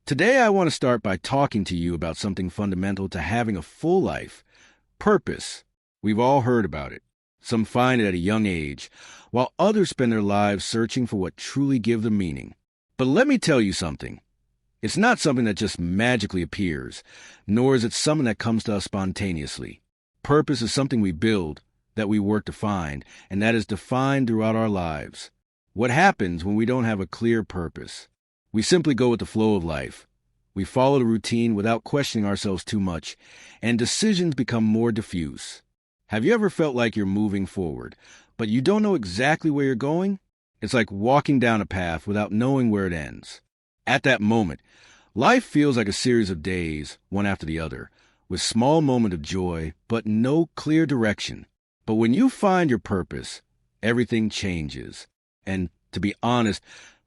Today, I want to start by talking to you about something fundamental to having a full life: purpose. We've all heard about it. Some find it at a young age, while others spend their lives searching for what truly gives them meaning. But let me tell you something. It's not something that just magically appears, nor is it something that comes to us spontaneously. Purpose is something we build, that we work to find, and that is defined throughout our lives. What happens when we don't have a clear purpose? We simply go with the flow of life. We follow the routine without questioning ourselves too much, and decisions become more diffuse. Have you ever felt like you're moving forward, but you don't know exactly where you're going? It's like walking down a path without knowing where it ends. At that moment, life feels like a series of days, one after the other, with small moments of joy, but no clear direction. But when you find your purpose, everything changes. And to be honest,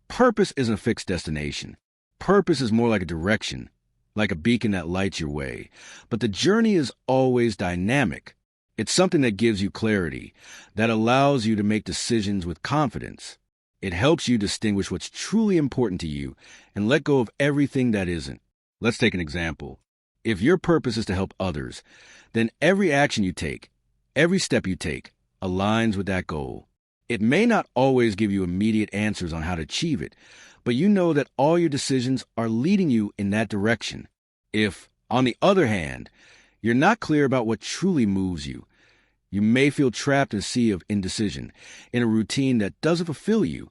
purpose isn't a fixed destination. Purpose is more like a direction, like a beacon that lights your way. But the journey is always dynamic. It's something that gives you clarity, that allows you to make decisions with confidence. It helps you distinguish what's truly important to you and let go of everything that isn't. Let's take an example. If your purpose is to help others, then every action you take, every step you take, aligns with that goal. It may not always give you immediate answers on how to achieve it, but you know that all your decisions are leading you in that direction. If, on the other hand, you're not clear about what truly moves you, you may feel trapped in a sea of indecision, in a routine that doesn't fulfill you,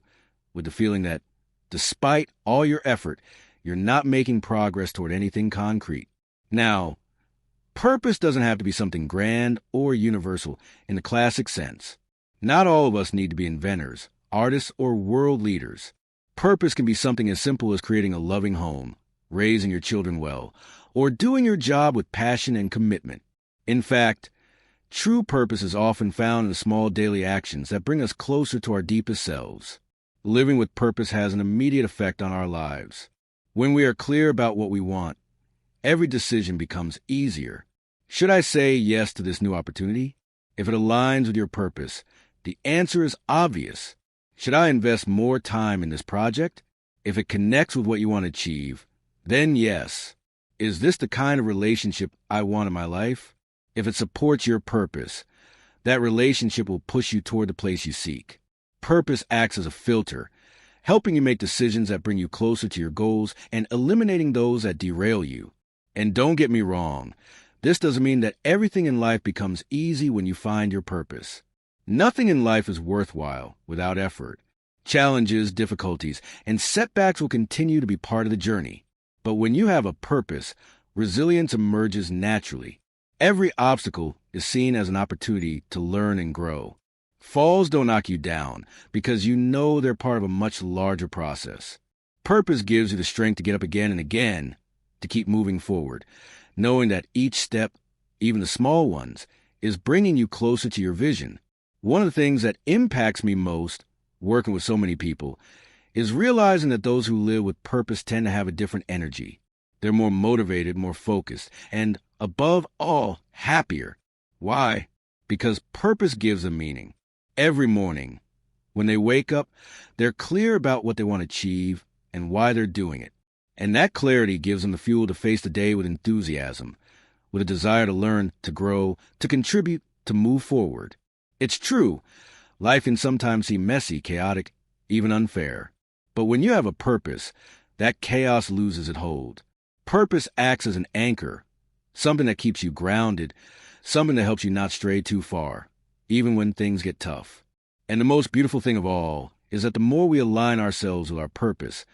with the feeling that, despite all your effort, you're not making progress toward anything concrete. Now, purpose doesn't have to be something grand or universal in the classic sense. Not all of us need to be inventors, artists, or world leaders. Purpose can be something as simple as creating a loving home, raising your children well, or doing your job with passion and commitment. In fact, true purpose is often found in the small daily actions that bring us closer to our deepest selves. Living with purpose has an immediate effect on our lives. When we are clear about what we want, every decision becomes easier. Should I say yes to this new opportunity? If it aligns with your purpose, the answer is obvious. Should I invest more time in this project? If it connects with what you want to achieve, then yes. Is this the kind of relationship I want in my life? If it supports your purpose, that relationship will push you toward the place you seek. Purpose acts as a filter, helping you make decisions that bring you closer to your goals and eliminating those that derail you. And don't get me wrong, this doesn't mean that everything in life becomes easy when you find your purpose. Nothing in life is worthwhile without effort. Challenges, difficulties, and setbacks will continue to be part of the journey. But when you have a purpose, resilience emerges naturally. Every obstacle is seen as an opportunity to learn and grow. Falls don't knock you down because you know they're part of a much larger process. Purpose gives you the strength to get up again and again, to keep moving forward, knowing that each step, even the small ones, is bringing you closer to your vision. One of the things that impacts me most, working with so many people, is realizing that those who live with purpose tend to have a different energy. They're more motivated, more focused, and, above all, happier. Why? Because purpose gives them meaning. Every morning, when they wake up, they're clear about what they want to achieve and why they're doing it. And that clarity gives them the fuel to face the day with enthusiasm, with a desire to learn, to grow, to contribute, to move forward. It's true, life can sometimes seem messy, chaotic, even unfair. But when you have a purpose, that chaos loses its hold. Purpose acts as an anchor, something that keeps you grounded, something that helps you not stray too far, even when things get tough. And the most beautiful thing of all is that the more we align ourselves with our purpose,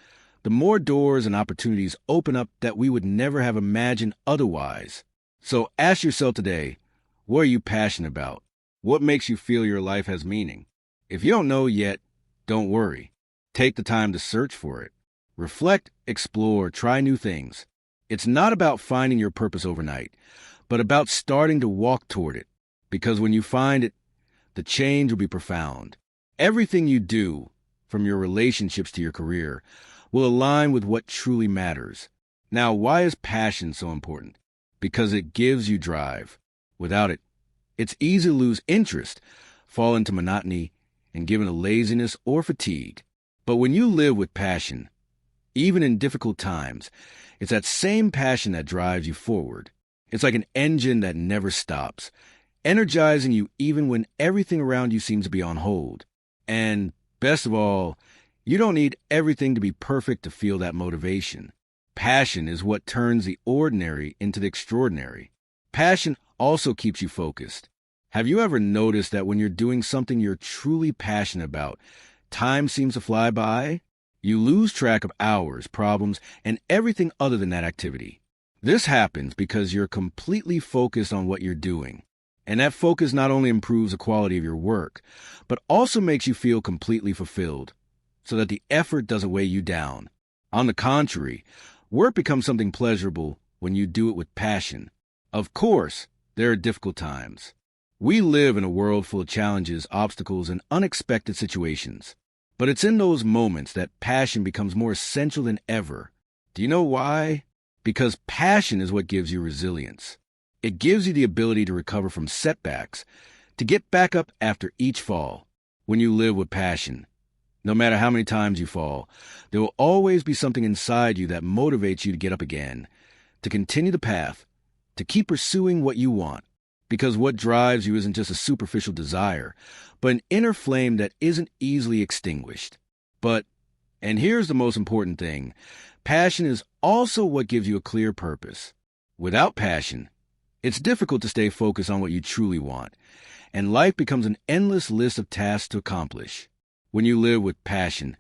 the more doors and opportunities open up that we would never have imagined otherwise. So ask yourself today, what are you passionate about? What makes you feel your life has meaning? If you don't know yet, don't worry. Take the time to search for it. Reflect, explore, try new things. It's not about finding your purpose overnight, but about starting to walk toward it. Because when you find it, the change will be profound. Everything you do, from your relationships to your career, will align with what truly matters. Now, why is passion so important? Because it gives you drive. Without it, it's easy to lose interest, fall into monotony, and give in to laziness or fatigue. But when you live with passion, Even in difficult times, it's that same passion that drives you forward. It's like an engine that never stops, energizing you even when everything around you seems to be on hold. And best of all, you don't need everything to be perfect to feel that motivation. Passion is what turns the ordinary into the extraordinary. Passion also keeps you focused. Have you ever noticed that when you're doing something you're truly passionate about, time seems to fly by? You lose track of hours, problems, and everything other than that activity. This happens because you're completely focused on what you're doing. And that focus not only improves the quality of your work, but also makes you feel completely fulfilled, so that the effort doesn't weigh you down. On the contrary, work becomes something pleasurable when you do it with passion. Of course, there are difficult times. We live in a world full of challenges, obstacles, and unexpected situations. But it's in those moments that passion becomes more essential than ever. Do you know why? Because passion is what gives you resilience. It gives you the ability to recover from setbacks, to get back up after each fall. When you live with passion, no matter how many times you fall, there will always be something inside you that motivates you to get up again, to continue the path, to keep pursuing what you want. Because what drives you isn't just a superficial desire, but an inner flame that isn't easily extinguished. And here's the most important thing, passion is also what gives you a clear purpose. Without passion, it's difficult to stay focused on what you truly want, and life becomes an endless list of tasks to accomplish. When you live with passion,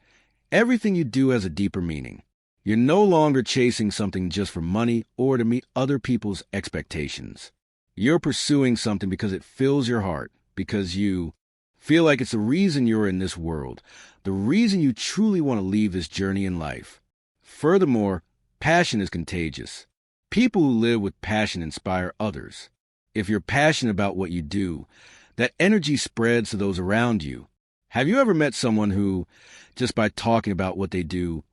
everything you do has a deeper meaning. You're no longer chasing something just for money or to meet other people's expectations. You're pursuing something because it fills your heart, because you feel like it's the reason you're in this world, the reason you truly want to leave this journey in life. Furthermore, passion is contagious. People who live with passion inspire others. If you're passionate about what you do, that energy spreads to those around you. Have you ever met someone who, just by talking about what they do,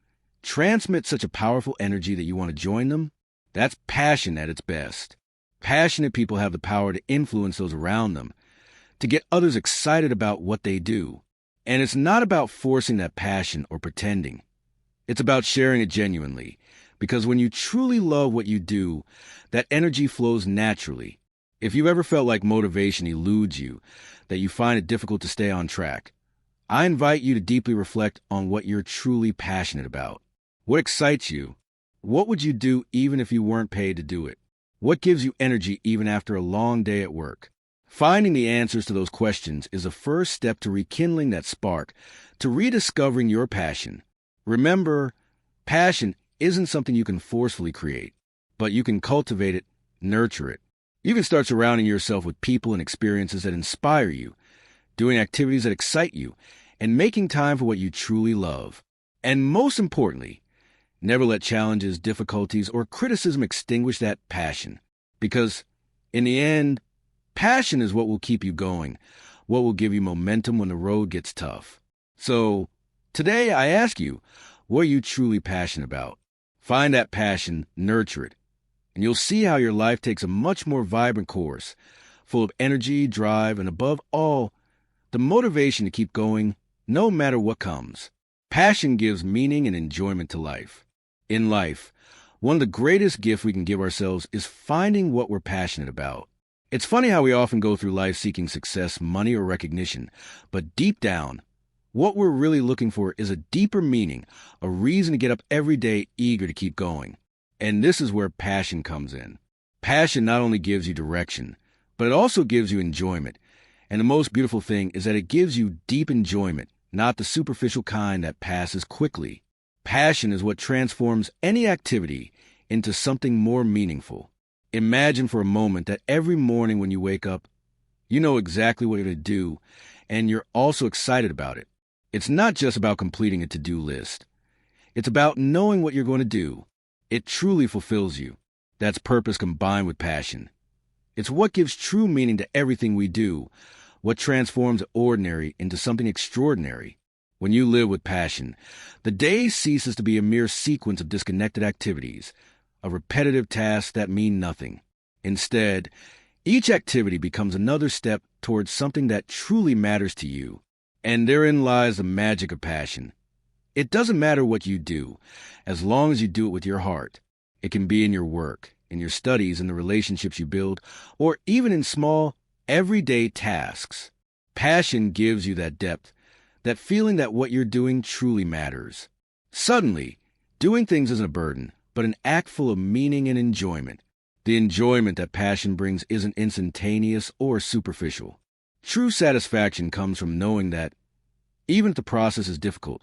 transmits such a powerful energy that you want to join them? That's passion at its best. Passionate people have the power to influence those around them, to get others excited about what they do. And it's not about forcing that passion or pretending. It's about sharing it genuinely, because when you truly love what you do, that energy flows naturally. If you've ever felt like motivation eludes you, that you find it difficult to stay on track, I invite you to deeply reflect on what you're truly passionate about. What excites you? What would you do even if you weren't paid to do it? What gives you energy even after a long day at work? Finding the answers to those questions is a first step to rekindling that spark, to rediscovering your passion. Remember, passion isn't something you can forcefully create, but you can cultivate it, nurture it. You can start surrounding yourself with people and experiences that inspire you, doing activities that excite you, and making time for what you truly love. And most importantly, never let challenges, difficulties, or criticism extinguish that passion. Because, in the end, passion is what will keep you going, what will give you momentum when the road gets tough. So, today I ask you, what are you truly passionate about? Find that passion, nurture it, and you'll see how your life takes a much more vibrant course, full of energy, drive, and above all, the motivation to keep going no matter what comes. Passion gives meaning and enjoyment to life. In life, one of the greatest gifts we can give ourselves is finding what we're passionate about. It's funny how we often go through life seeking success, money, or recognition, but deep down, what we're really looking for is a deeper meaning, a reason to get up every day eager to keep going. And this is where passion comes in. Passion not only gives you direction, but it also gives you enjoyment. And the most beautiful thing is that it gives you deep enjoyment, not the superficial kind that passes quickly. Passion is what transforms any activity into something more meaningful. Imagine for a moment that every morning when you wake up, you know exactly what you're going to do, and you're also excited about it. It's not just about completing a to-do list. It's about knowing what you're going to do. It truly fulfills you. That's purpose combined with passion. It's what gives true meaning to everything we do, what transforms the ordinary into something extraordinary. When you live with passion, the day ceases to be a mere sequence of disconnected activities, of repetitive tasks that mean nothing. Instead, each activity becomes another step towards something that truly matters to you. And therein lies the magic of passion. It doesn't matter what you do, as long as you do it with your heart. It can be in your work, in your studies, in the relationships you build, or even in small, everyday tasks. Passion gives you that depth, that feeling that what you're doing truly matters. Suddenly, doing things isn't a burden, but an act full of meaning and enjoyment. The enjoyment that passion brings isn't instantaneous or superficial. True satisfaction comes from knowing that, even if the process is difficult,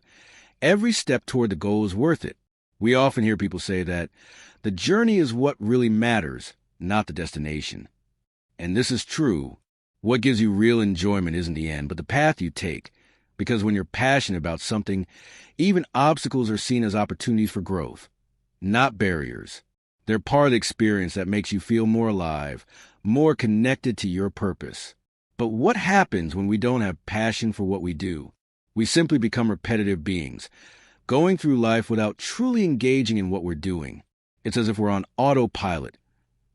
every step toward the goal is worth it. We often hear people say that the journey is what really matters, not the destination. And this is true. What gives you real enjoyment isn't the end, but the path you take. Because when you're passionate about something, even obstacles are seen as opportunities for growth, not barriers. They're part of the experience that makes you feel more alive, more connected to your purpose. But what happens when we don't have passion for what we do? We simply become repetitive beings, going through life without truly engaging in what we're doing. It's as if we're on autopilot,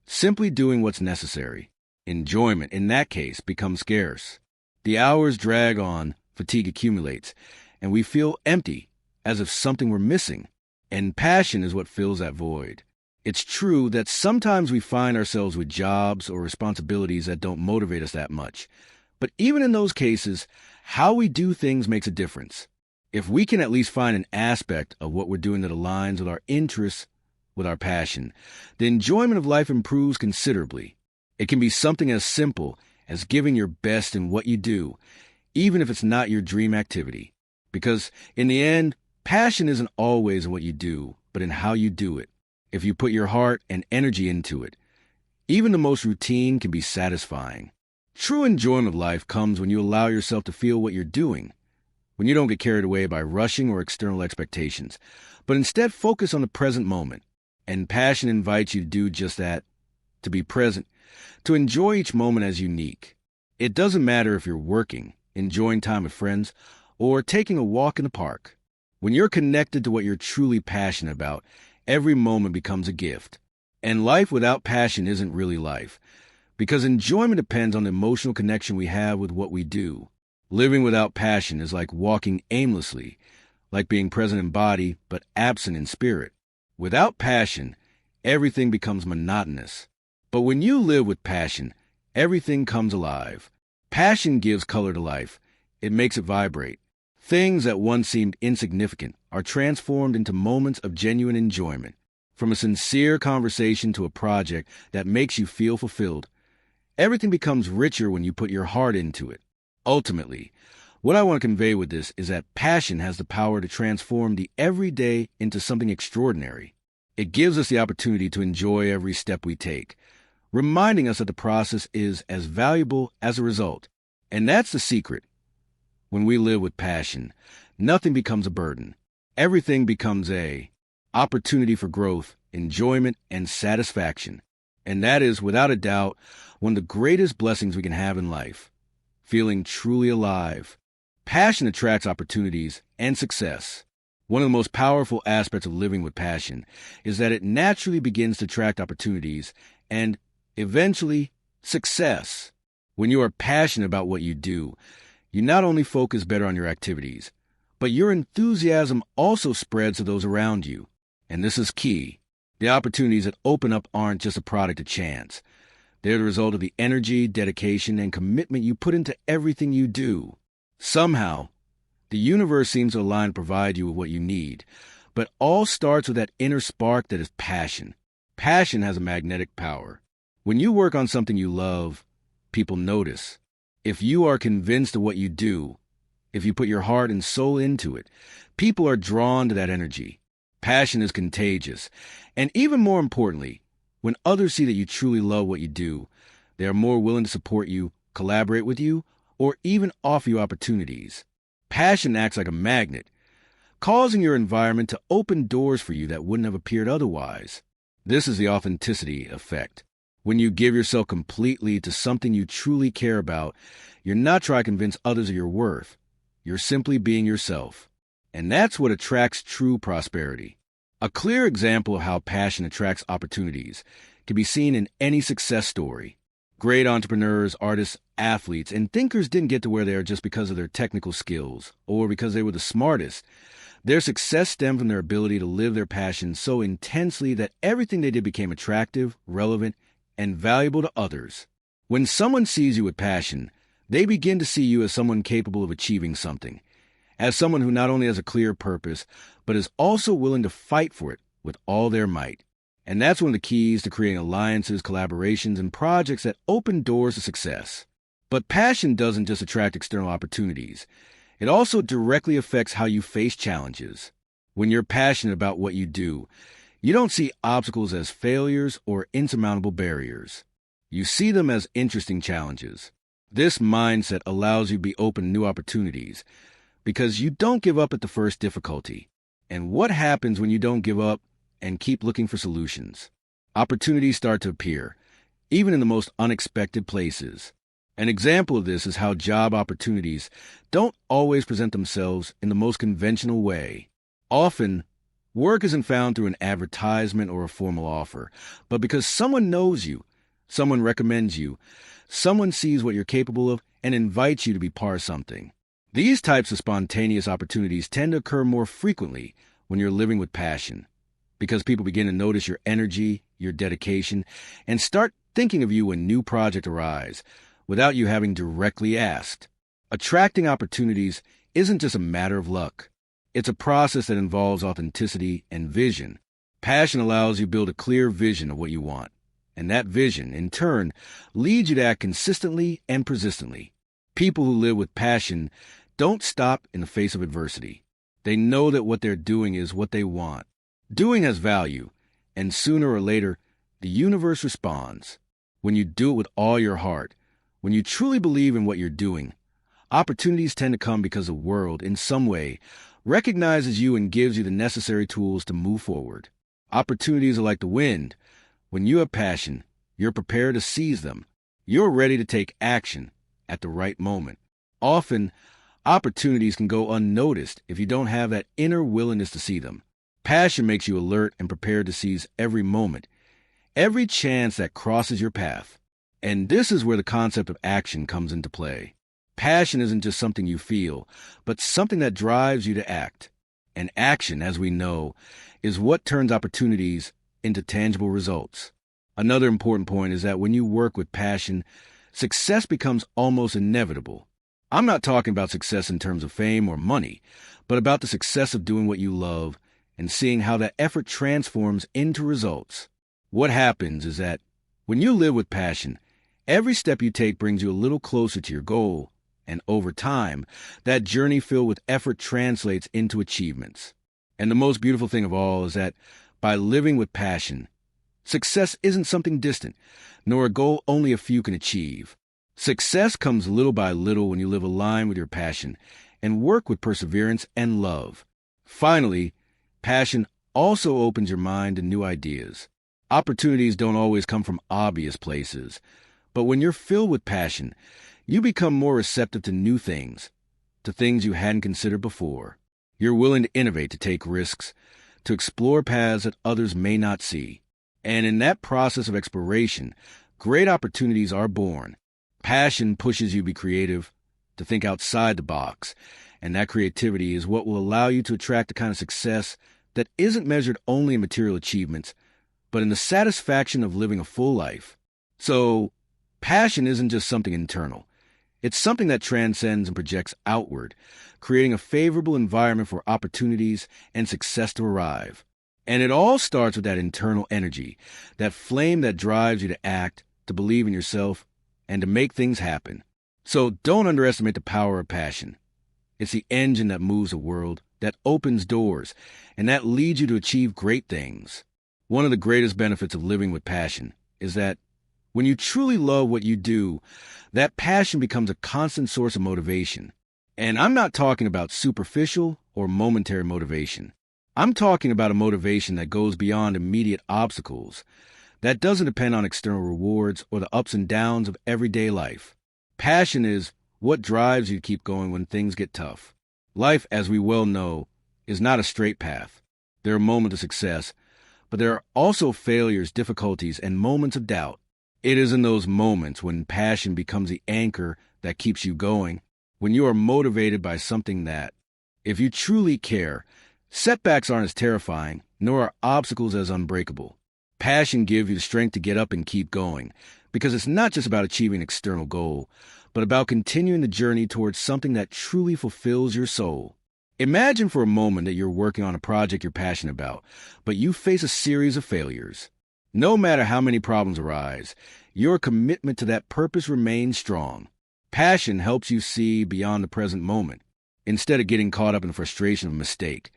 simply doing what's necessary. Enjoyment, in that case, becomes scarce. The hours drag on, fatigue accumulates, and we feel empty, as if something were missing. And passion is what fills that void. It's true that sometimes we find ourselves with jobs or responsibilities that don't motivate us that much. But even in those cases, how we do things makes a difference. If we can at least find an aspect of what we're doing that aligns with our interests, with our passion, the enjoyment of life improves considerably. It can be something as simple as giving your best in what you do, even if it's not your dream activity. Because in the end, passion isn't always in what you do, but in how you do it. If you put your heart and energy into it, even the most routine can be satisfying. True enjoyment of life comes when you allow yourself to feel what you're doing, when you don't get carried away by rushing or external expectations, but instead focus on the present moment. And passion invites you to do just that, to be present, to enjoy each moment as unique. It doesn't matter if you're working, enjoying time with friends, or taking a walk in the park. When you're connected to what you're truly passionate about, every moment becomes a gift. And life without passion isn't really life, because enjoyment depends on the emotional connection we have with what we do. Living without passion is like walking aimlessly, like being present in body but absent in spirit. Without passion, everything becomes monotonous. But when you live with passion, everything comes alive. Passion gives color to life. It makes it vibrate. Things that once seemed insignificant are transformed into moments of genuine enjoyment. From a sincere conversation to a project that makes you feel fulfilled, everything becomes richer when you put your heart into it. Ultimately, what I want to convey with this is that passion has the power to transform the everyday into something extraordinary. It gives us the opportunity to enjoy every step we take, reminding us that the process is as valuable as the result. And that's the secret. When we live with passion, nothing becomes a burden. Everything becomes an opportunity for growth, enjoyment, and satisfaction. And that is, without a doubt, one of the greatest blessings we can have in life. Feeling truly alive. Passion attracts opportunities and success. One of the most powerful aspects of living with passion is that it naturally begins to attract opportunities and, eventually, success. When you are passionate about what you do, you not only focus better on your activities, but your enthusiasm also spreads to those around you. And this is key. The opportunities that open up aren't just a product of chance. They're the result of the energy, dedication, and commitment you put into everything you do. Somehow, the universe seems to align and provide you with what you need. But all starts with that inner spark that is passion. Passion has a magnetic power. When you work on something you love, people notice. If you are convinced of what you do, if you put your heart and soul into it, people are drawn to that energy. Passion is contagious. And even more importantly, when others see that you truly love what you do, they are more willing to support you, collaborate with you, or even offer you opportunities. Passion acts like a magnet, causing your environment to open doors for you that wouldn't have appeared otherwise. This is the authenticity effect. When you give yourself completely to something you truly care about, you're not trying to convince others of your worth. You're simply being yourself. And that's what attracts true prosperity. A clear example of how passion attracts opportunities can be seen in any success story. Great entrepreneurs, artists, athletes, and thinkers didn't get to where they are just because of their technical skills or because they were the smartest, Their success stemmed from their ability to live their passion so intensely that everything they did became attractive, relevant, and valuable to others. When someone sees you with passion, they begin to see you as someone capable of achieving something, as someone who not only has a clear purpose, but is also willing to fight for it with all their might. And that's one of the keys to creating alliances, collaborations, and projects that open doors to success. But passion doesn't just attract external opportunities. It also directly affects how you face challenges. When you're passionate about what you do, you don't see obstacles as failures or insurmountable barriers. You see them as interesting challenges. This mindset allows you to be open to new opportunities because you don't give up at the first difficulty. And what happens when you don't give up and keep looking for solutions? Opportunities start to appear, even in the most unexpected places. An example of this is how job opportunities don't always present themselves in the most conventional way. Often, work isn't found through an advertisement or a formal offer, but because someone knows you, someone recommends you, someone sees what you're capable of and invites you to be part of something. These types of spontaneous opportunities tend to occur more frequently when you're living with passion, because people begin to notice your energy, your dedication, and start thinking of you when new projects arise, without you having directly asked. Attracting opportunities isn't just a matter of luck. It's a process that involves authenticity and vision. Passion allows you to build a clear vision of what you want, and that vision, in turn, leads you to act consistently and persistently. People who live with passion don't stop in the face of adversity. They know that what they're doing is what they want. Doing has value, and sooner or later, the universe responds. When you do it with all your heart, when you truly believe in what you're doing, opportunities tend to come because the world, in some way, recognizes you and gives you the necessary tools to move forward. Opportunities are like the wind. When you have passion, you're prepared to seize them. You're ready to take action at the right moment. Often, opportunities can go unnoticed if you don't have that inner willingness to see them. Passion makes you alert and prepared to seize every moment, every chance that crosses your path. And this is where the concept of action comes into play. Passion isn't just something you feel, but something that drives you to act. And action, as we know, is what turns opportunities into tangible results. Another important point is that when you work with passion, success becomes almost inevitable. I'm not talking about success in terms of fame or money, but about the success of doing what you love and seeing how that effort transforms into results. What happens is that when you live with passion, every step you take brings you a little closer to your goal, and over time, that journey filled with effort translates into achievements. And the most beautiful thing of all is that by living with passion, success isn't something distant, nor a goal only a few can achieve. Success comes little by little when you live aligned with your passion and work with perseverance and love. Finally, passion also opens your mind to new ideas. Opportunities don't always come from obvious places, but when you're filled with passion, you become more receptive to new things, to things you hadn't considered before. You're willing to innovate, to take risks, to explore paths that others may not see. And in that process of exploration, great opportunities are born. Passion pushes you to be creative, to think outside the box, and that creativity is what will allow you to attract the kind of success that isn't measured only in material achievements, but in the satisfaction of living a full life. So, passion isn't just something internal. It's something that transcends and projects outward, creating a favorable environment for opportunities and success to arrive. And it all starts with that internal energy, that flame that drives you to act, to believe in yourself, and to make things happen. So don't underestimate the power of passion. It's the engine that moves the world, that opens doors, and that leads you to achieve great things. One of the greatest benefits of living with passion is that when you truly love what you do, that passion becomes a constant source of motivation. And I'm not talking about superficial or momentary motivation. I'm talking about a motivation that goes beyond immediate obstacles, that doesn't depend on external rewards or the ups and downs of everyday life. Passion is what drives you to keep going when things get tough. Life, as we well know, is not a straight path. There are moments of success, but there are also failures, difficulties, and moments of doubt. It is in those moments when passion becomes the anchor that keeps you going, when you are motivated by something that, if you truly care, Setbacks aren't as terrifying, nor are obstacles as unbreakable. Passion gives you the strength to get up and keep going, because it's not just about achieving an external goal, but about continuing the journey towards something that truly fulfills your soul. Imagine for a moment that you're working on a project you're passionate about, but you face a series of failures. No matter how many problems arise, your commitment to that purpose remains strong. Passion helps you see beyond the present moment, instead of getting caught up in the frustration of a mistake.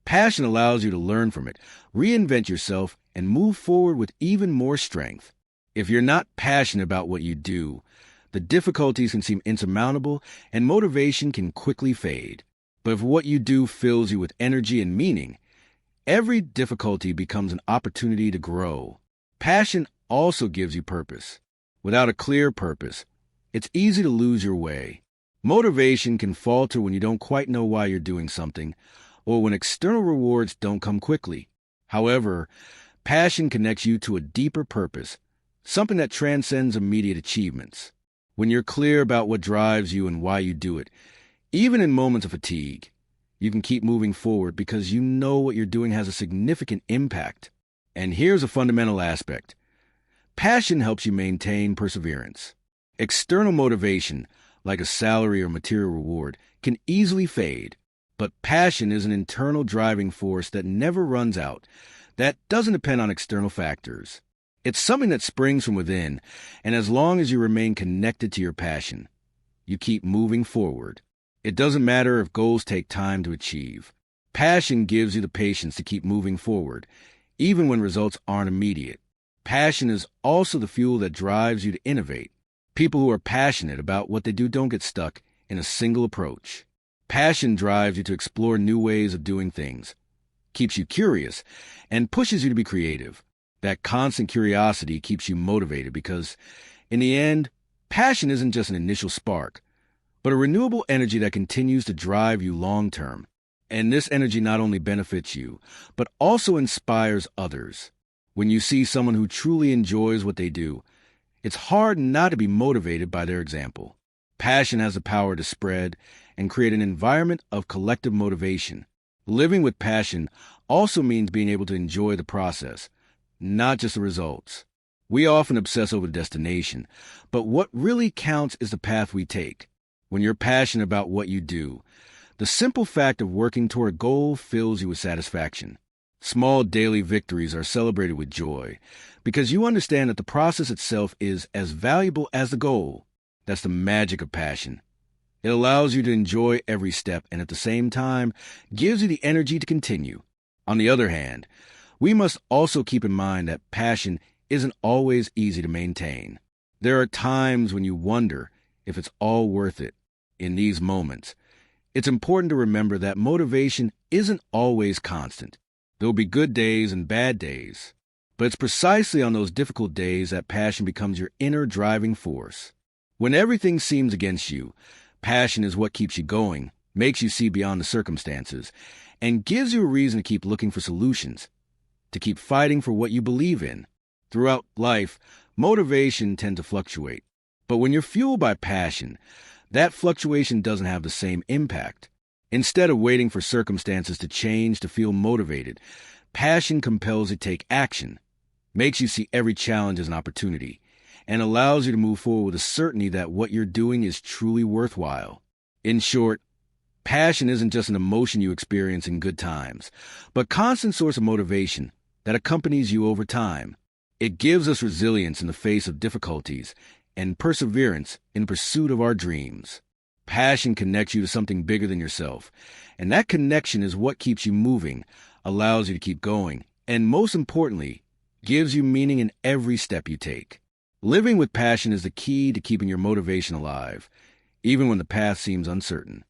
Passion allows you to learn from it, reinvent yourself, and move forward with even more strength. If you're not passionate about what you do, the difficulties can seem insurmountable and motivation can quickly fade. But if what you do fills you with energy and meaning, every difficulty becomes an opportunity to grow. Passion also gives you purpose. Without a clear purpose, it's easy to lose your way. Motivation can falter when you don't quite know why you're doing something, or when external rewards don't come quickly. However, passion connects you to a deeper purpose, something that transcends immediate achievements. When you're clear about what drives you and why you do it, even in moments of fatigue, you can keep moving forward because you know what you're doing has a significant impact. And here's a fundamental aspect. Passion helps you maintain perseverance. External motivation, like a salary or material reward, can easily fade. But passion is an internal driving force that never runs out, that doesn't depend on external factors. It's something that springs from within, and as long as you remain connected to your passion, you keep moving forward. It doesn't matter if goals take time to achieve. Passion gives you the patience to keep moving forward, even when results aren't immediate. Passion is also the fuel that drives you to innovate. People who are passionate about what they do don't get stuck in a single approach. Passion drives you to explore new ways of doing things, keeps you curious, and pushes you to be creative. That constant curiosity keeps you motivated because, in the end, passion isn't just an initial spark, but a renewable energy that continues to drive you long-term. And this energy not only benefits you, but also inspires others. When you see someone who truly enjoys what they do, it's hard not to be motivated by their example. Passion has the power to spread and create an environment of collective motivation. Living with passion also means being able to enjoy the process, not just the results. We often obsess over the destination, but what really counts is the path we take. When you're passionate about what you do, the simple fact of working toward a goal fills you with satisfaction. Small daily victories are celebrated with joy because you understand that the process itself is as valuable as the goal. That's the magic of passion. It allows you to enjoy every step and at the same time gives you the energy to continue. On the other hand, we must also keep in mind that passion isn't always easy to maintain. There are times when you wonder if it's all worth it. In these moments, it's important to remember that motivation isn't always constant. There will be good days and bad days, but it's precisely on those difficult days that passion becomes your inner driving force. When everything seems against you, passion is what keeps you going, makes you see beyond the circumstances, and gives you a reason to keep looking for solutions, to keep fighting for what you believe in. Throughout life, motivation tends to fluctuate, but when you're fueled by passion, that fluctuation doesn't have the same impact. Instead of waiting for circumstances to change to feel motivated, passion compels you to take action, makes you see every challenge as an opportunity, and allows you to move forward with a certainty that what you're doing is truly worthwhile. In short, passion isn't just an emotion you experience in good times, but a constant source of motivation that accompanies you over time. It gives us resilience in the face of difficulties and perseverance in pursuit of our dreams. Passion connects you to something bigger than yourself, and that connection is what keeps you moving, allows you to keep going, and most importantly, gives you meaning in every step you take. Living with passion is the key to keeping your motivation alive, even when the path seems uncertain.